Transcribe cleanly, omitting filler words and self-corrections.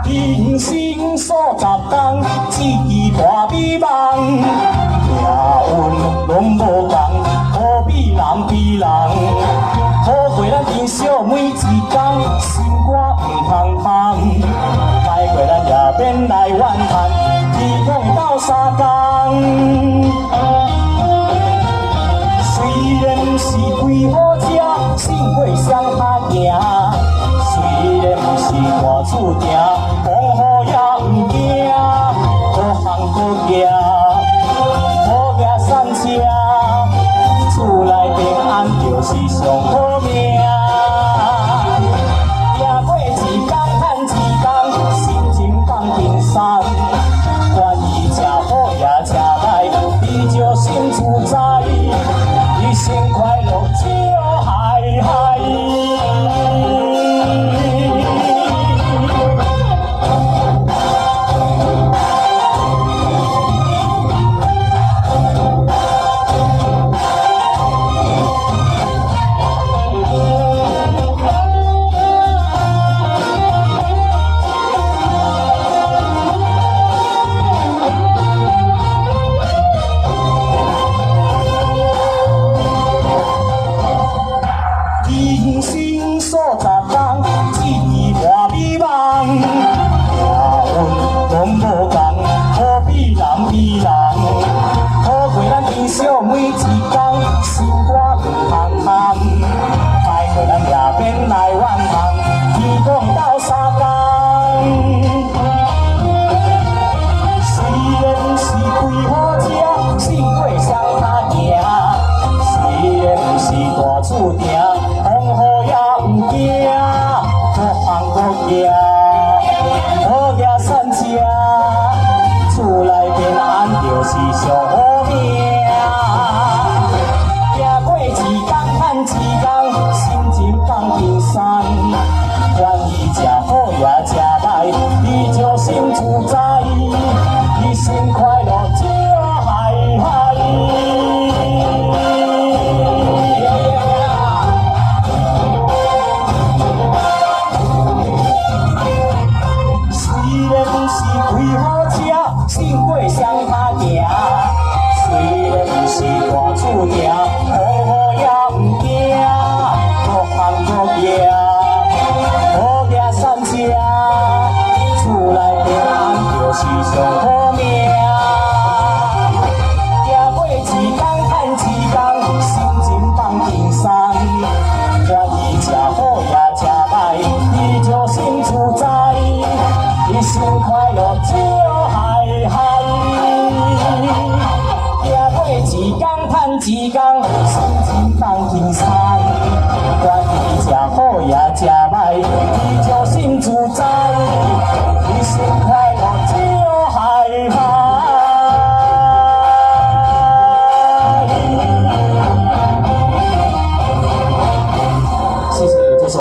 人生数十冬，一支大美梦，命运拢无共，好比人比人。好过咱珍惜每一天，心肝毋通芳。歹过咱也免来怨叹，天公会斗相共。虽然毋是开好车，胜过双拍行。虽然毋是大厝埕，风雨也毋惊，各行各业，好业善车，厝内平安就是上好命。行过一工叹一工，心情放平山，愿意吃好也吃歹，你就心自在，一生快乐笑嗨嗨。人生数十冬，一支大美梦，命运拢无共，好比人比人。好过咱珍惜每一天，心肝毋通芳。歹过咱也免来怨叹，天公会斗相共。虽然毋是开好车，胜过双脚行。虽然毋是大厝埕。